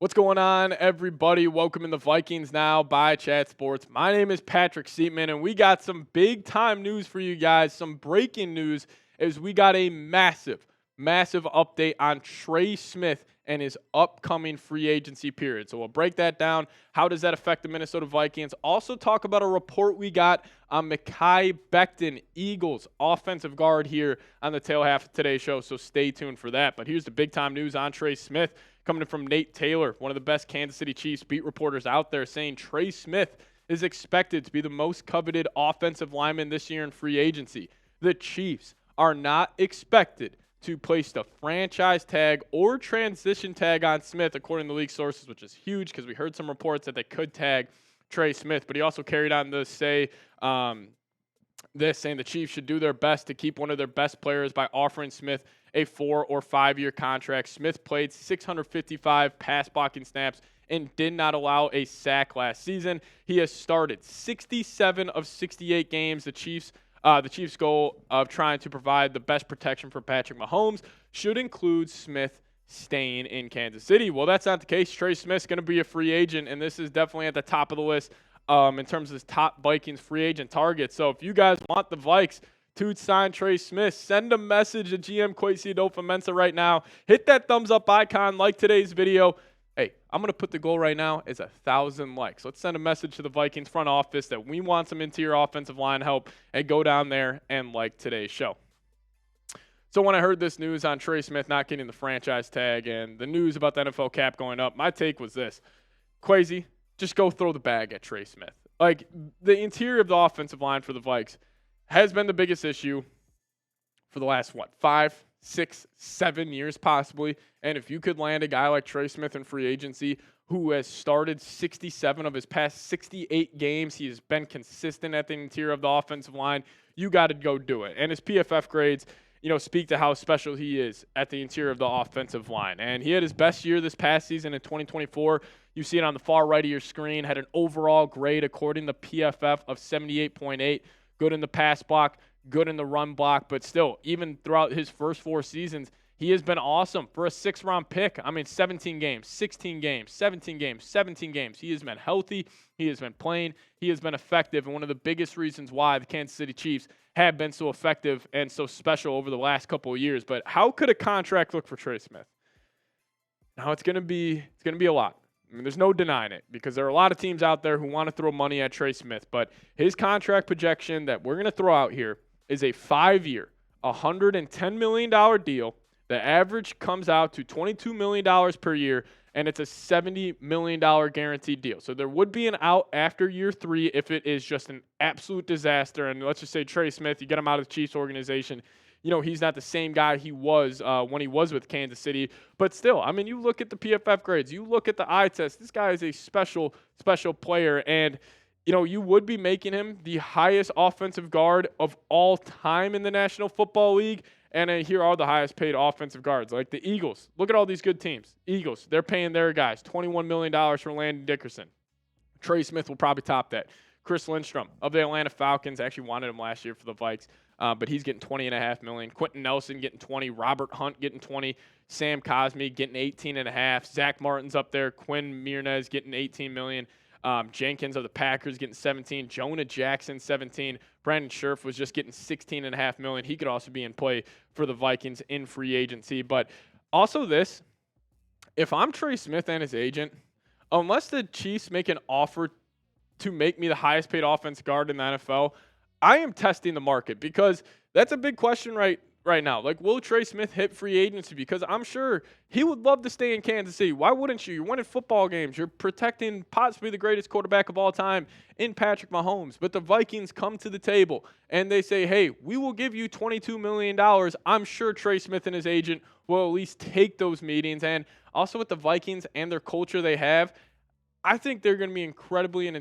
What's going on, everybody? Welcome in the Vikings Now by Chat Sports. My name is Patrick Siepman, and we got some big-time news for you guys. Some breaking news is we got a massive update on Trey Smith and his upcoming free agency period. So we'll break that down. How does that affect the Minnesota Vikings? Also talk about a report we got on Mekhi Becton, Eagles offensive guard here on the tail half of today's show. So stay tuned for that. But here's the big-time news on Trey Smith. Coming in from Nate Taylor, one of the best Kansas City Chiefs beat reporters out there, saying Trey Smith is expected to be the most coveted offensive lineman this year in free agency. The Chiefs are not expected to place the franchise tag or transition tag on Smith, according to league sources, which is huge because we heard some reports that they could tag Trey Smith. But he also carried on to say saying the Chiefs should do their best to keep one of their best players by offering Smith a 4 or 5 year contract. Smith played 655 pass blocking snaps and did not allow a sack last season. He has started 67 of 68 games. The Chiefs' goal of trying to provide the best protection for Patrick Mahomes should include Smith staying in Kansas City. Well, that's not the case. Trey Smith's going to be a free agent, and this is definitely at the top of the list in terms of his top Vikings free agent targets. So if you guys want the Vikes to sign Trey Smith, send a message to GM Kwesi Adolfo-Mensah right now. Hit that thumbs up icon, like today's video. Hey, I'm going to put the goal right now is 1,000 likes. Let's send a message to the Vikings front office that we want some interior offensive line help, and go down there and like today's show. So when I heard this news on Trey Smith not getting the franchise tag and the news about the NFL cap going up, my take was this: Kwesi, just go throw the bag at Trey Smith. Like, the interior of the offensive line for the Vikes has been the biggest issue for the last, 5, 6, 7 years possibly. And if you could land a guy like Trey Smith in free agency who has started 67 of his past 68 games, he has been consistent at the interior of the offensive line, you got to go do it. And his PFF grades, speak to how special he is at the interior of the offensive line. And he had his best year this past season in 2024. You see it on the far right of your screen. Had an overall grade according to PFF of 78.8. Good in the pass block, good in the run block. But still, even throughout his first 4 seasons, he has been awesome for a 6th-round pick. 17 games, 16 games, 17 games, 17 games. He has been healthy. He has been playing. He has been effective. And one of the biggest reasons why the Kansas City Chiefs have been so effective and so special over the last couple of years. But how could a contract look for Trey Smith? Now, it's going to be a lot. There's no denying it, because there are a lot of teams out there who want to throw money at Trey Smith. But his contract projection that we're going to throw out here is a 5-year, $110 million deal. The average comes out to $22 million per year, and it's a $70 million guaranteed deal. So there would be an out after year 3 if it is just an absolute disaster. And let's just say Trey Smith, you get him out of the Chiefs organization, he's not the same guy he was when he was with Kansas City. But still, you look at the PFF grades, you look at the eye test, this guy is a special player. And, you would be making him the highest offensive guard of all time in the National Football League. And here are the highest paid offensive guards, like the Eagles. Look at all these good teams. Eagles, they're paying their guys $21 million for Landon Dickerson. Trey Smith will probably top that. Chris Lindstrom of the Atlanta Falcons, actually wanted him last year for the Vikes, but he's getting $20.5 million. Quentin Nelson getting 20. Robert Hunt getting 20. Sam Cosmi getting 18.5. Zach Martin's up there. Quinn Miernes getting 18 million. Jenkins of the Packers getting 17. Jonah Jackson 17. Brandon Scherf was just getting 16.5 million. He could also be in play for the Vikings in free agency. But also this, if I'm Trey Smith and his agent, unless the Chiefs make an offer to make me the highest paid offense guard in the NFL, I am testing the market, because that's a big question right now. Like, will Trey Smith hit free agency? Because I'm sure he would love to stay in Kansas City. Why wouldn't you? You're winning football games. You're protecting possibly the greatest quarterback of all time in Patrick Mahomes. But the Vikings come to the table and they say, hey, we will give you $22 million. I'm sure Trey Smith and his agent will at least take those meetings. And also with the Vikings and their culture they have, I think they're going to be incredibly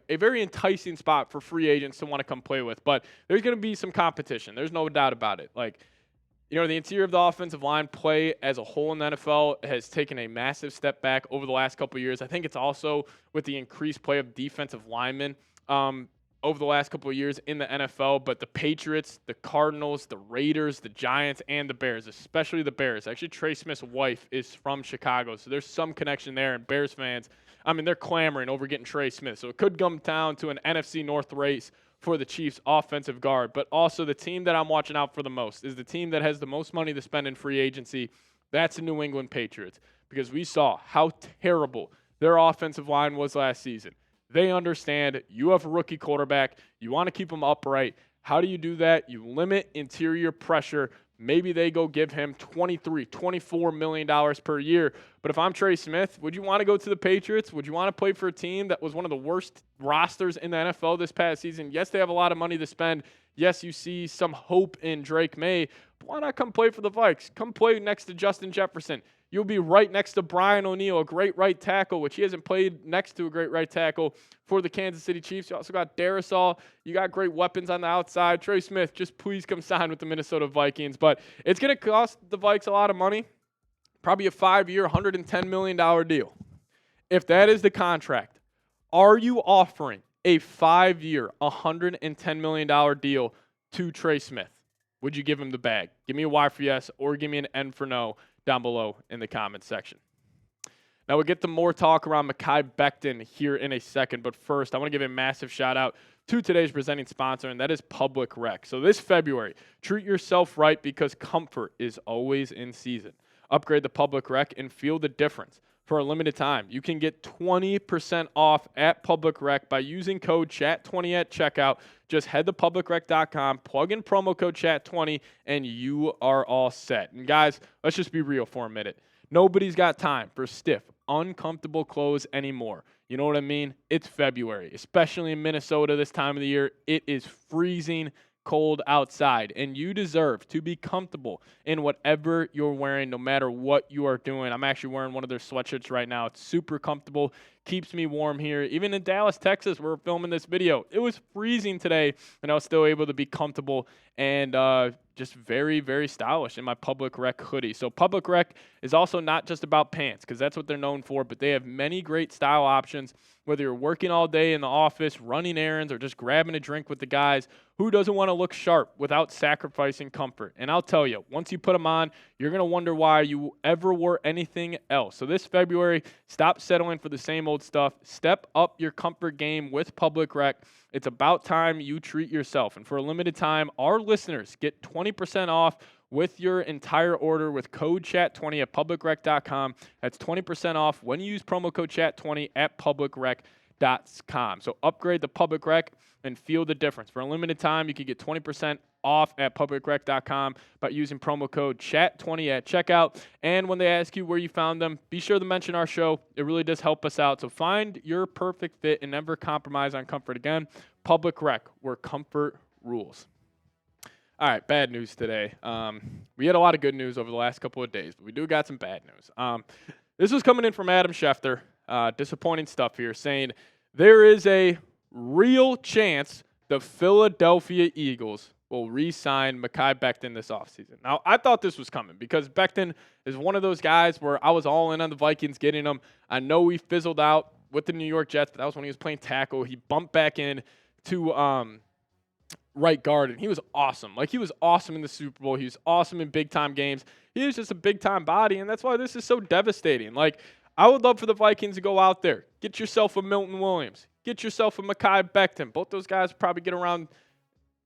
a very enticing spot for free agents to want to come play with. But there's going to be some competition. There's no doubt about it. The interior of the offensive line play as a whole in the NFL has taken a massive step back over the last couple of years. I think it's also with the increased play of defensive linemen. over the last couple of years in the NFL, but the Patriots, the Cardinals, the Raiders, the Giants, and the Bears, especially the Bears. Actually, Trey Smith's wife is from Chicago, so there's some connection there, and Bears fans, I mean, they're clamoring over getting Trey Smith. So it could come down to an NFC North race for the Chiefs offensive guard, but also the team that I'm watching out for the most is the team that has the most money to spend in free agency. That's the New England Patriots, because we saw how terrible their offensive line was last season. They understand you have a rookie quarterback. You want to keep him upright. How do you do that? You limit interior pressure. Maybe they go give him $23, $24 million per year. But if I'm Trey Smith, would you want to go to the Patriots? Would you want to play for a team that was one of the worst rosters in the NFL this past season? Yes, they have a lot of money to spend. Yes, you see some hope in Drake May. But why not come play for the Vikes? Come play next to Justin Jefferson. You'll be right next to Brian O'Neill, a great right tackle, which he hasn't played next to a great right tackle for the Kansas City Chiefs. You also got Darisaw. You got great weapons on the outside. Trey Smith, just please come sign with the Minnesota Vikings. But it's going to cost the Vikes a lot of money, probably a 5-year, $110 million deal. If that is the contract, are you offering a 5-year, $110 million deal to Trey Smith? Would you give him the bag? Give me a Y for yes or give me an N for no down below in the comments section. Now we'll get to more talk around Mekhi Becton here in a second, but first I want to give a massive shout out to today's presenting sponsor, and that is Public Rec. So this February, treat yourself right because comfort is always in season. Upgrade the Public Rec and feel the difference. For a limited time, you can get 20% off at Public Rec by using code CHAT20 at checkout. Just head to publicrec.com, plug in promo code CHAT20, and you are all set. And guys, let's just be real for a minute. Nobody's got time for stiff, uncomfortable clothes anymore. You know what I mean? It's February, especially in Minnesota this time of the year. It is freezing cold outside, and you deserve to be comfortable in whatever you're wearing, no matter what you are doing. I'm actually wearing one of their sweatshirts right now. It's super comfortable, keeps me warm here. Even in Dallas, Texas, where we're filming this video, it was freezing today, and I was still able to be comfortable and just very, very stylish in my Public Rec hoodie. So Public Rec is also not just about pants, because that's what they're known for, but they have many great style options. Whether you're working all day in the office, running errands, or just grabbing a drink with the guys, who doesn't want to look sharp without sacrificing comfort? And I'll tell you, once you put them on, you're going to wonder why you ever wore anything else. So this February, stop settling for the same old stuff. Step up your comfort game with Public Rec. It's about time you treat yourself. And for a limited time, our listeners get 20% off with your entire order with code CHAT20 at publicrec.com. That's 20% off when you use promo code CHAT20 at publicrec.com. So upgrade the Public Rec and feel the difference. For a limited time, you can get 20% off at publicrec.com by using promo code CHAT20 at checkout. And when they ask you where you found them, be sure to mention our show. It really does help us out. So find your perfect fit and never compromise on comfort again. Public Rec, where comfort rules. All right, bad news today. We had a lot of good news over the last couple of days, but we do got some bad news. This was coming in from Adam Schefter. Disappointing stuff here, saying there is a real chance the Philadelphia Eagles will re-sign Mekhi Becton this offseason. Now, I thought this was coming because Becton is one of those guys where I was all in on the Vikings getting him. I know he fizzled out with the New York Jets, but that was when he was playing tackle. He bumped back in to right guard, and he was awesome. Like, he was awesome in the Super Bowl. He was awesome in big-time games. He was just a big-time body, and that's why this is so devastating. Like, I would love for the Vikings to go out there, get yourself a Milton Williams, get yourself a Mekhi Becton. Both those guys probably get around,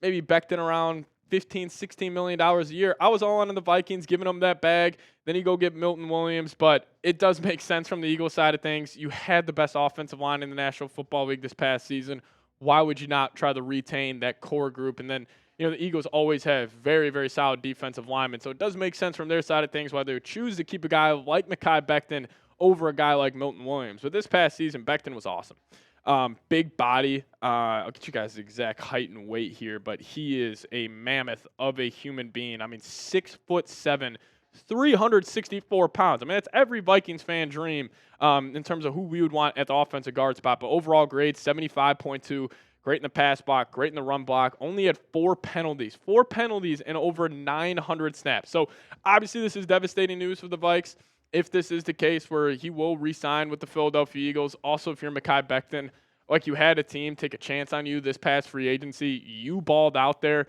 maybe Becton around $15, $16 million a year. I was all on the Vikings, giving them that bag. Then you go get Milton Williams, but it does make sense from the Eagles side of things. You had the best offensive line in the National Football League this past season. Why would you not try to retain that core group? And then, you know, the Eagles always have very, very solid defensive linemen. So it does make sense from their side of things why they would choose to keep a guy like Mekhi Becton over a guy like Milton Williams. But this past season, Becton was awesome. Big body. I'll get you guys the exact height and weight here, but he is a mammoth of a human being. I mean, 6'7", 364 pounds. I mean, that's every Vikings fan dream in terms of who we would want at the offensive guard spot. But overall grade, 75.2. Great in the pass block, great in the run block. Only had 4 penalties. 4 penalties in over 900 snaps. So, obviously, this is devastating news for the Vikes. If this is the case where he will re-sign with the Philadelphia Eagles. Also, if you're Mekhi Becton, like you had a team take a chance on you this past free agency. You balled out there.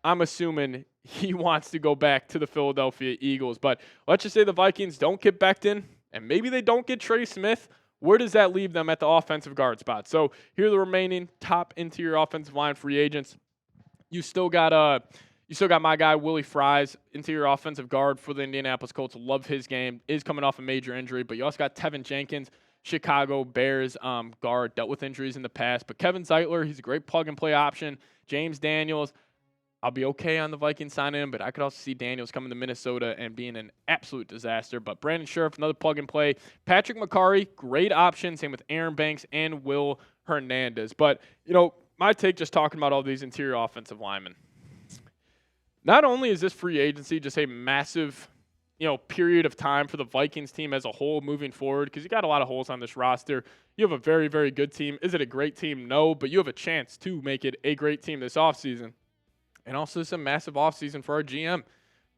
I'm assuming he wants to go back to the Philadelphia Eagles. But let's just say the Vikings don't get Becton, and maybe they don't get Trey Smith. Where does that leave them at the offensive guard spot? So here are the remaining top interior offensive line free agents. You still got my guy Willie Fries, interior offensive guard for the Indianapolis Colts. Love his game. Is coming off a major injury, but you also got Tevin Jenkins, Chicago Bears guard, dealt with injuries in the past. But Kevin Zeitler, he's a great plug-and-play option. James Daniels, I'll be okay on the Vikings signing him, but I could also see Daniels coming to Minnesota and being an absolute disaster. But Brandon Scherff, another plug-and-play. Patrick McCarry, great option. Same with Aaron Banks and Will Hernandez. But, my take just talking about all these interior offensive linemen. Not only is this free agency just a massive, period of time for the Vikings team as a whole moving forward, because you got a lot of holes on this roster. You have a very, very good team. Is it a great team? No, but you have a chance to make it a great team this offseason. And also, it's a massive offseason for our GM,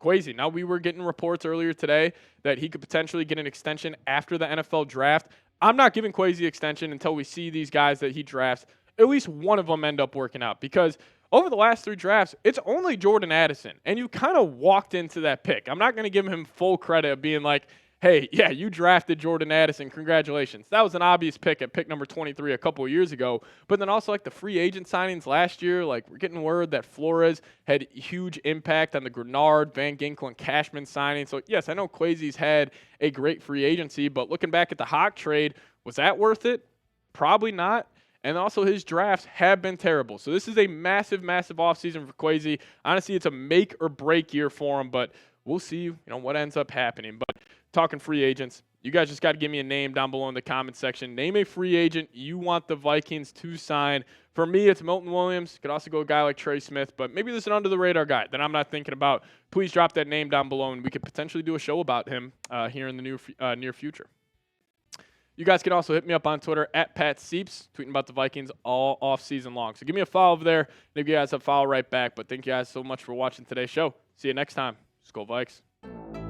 Kwesi. Now, we were getting reports earlier today that he could potentially get an extension after the NFL draft. I'm not giving Kwesi extension until we see these guys that he drafts, at least one of them end up working out, because over the last 3 drafts, it's only Jordan Addison, and you kind of walked into that pick. I'm not going to give him full credit of being like, hey, yeah, you drafted Jordan Addison. Congratulations. That was an obvious pick at pick number 23 a couple of years ago. But then also like the free agent signings last year, like we're getting word that Flores had huge impact on the Grenard, Van Ginkel, and Cashman signing. So, yes, I know Kwesi's had a great free agency, but looking back at the Hawk trade, was that worth it? Probably not. And also his drafts have been terrible. So this is a massive, massive offseason for Kwesi. Honestly, it's a make or break year for him, but we'll see, what ends up happening. But talking free agents, you guys just got to give me a name down below in the comment section. Name a free agent you want the Vikings to sign. For me, it's Milton Williams. Could also go a guy like Trey Smith, but maybe there's an under-the-radar guy that I'm not thinking about. Please drop that name down below, and we could potentially do a show about him here in the near future. You guys can also hit me up on Twitter at Pat Sieps, tweeting about the Vikings all off season long. So give me a follow over there, and if you guys have follow right back. But thank you guys so much for watching today's show. See you next time. Skol Vikes.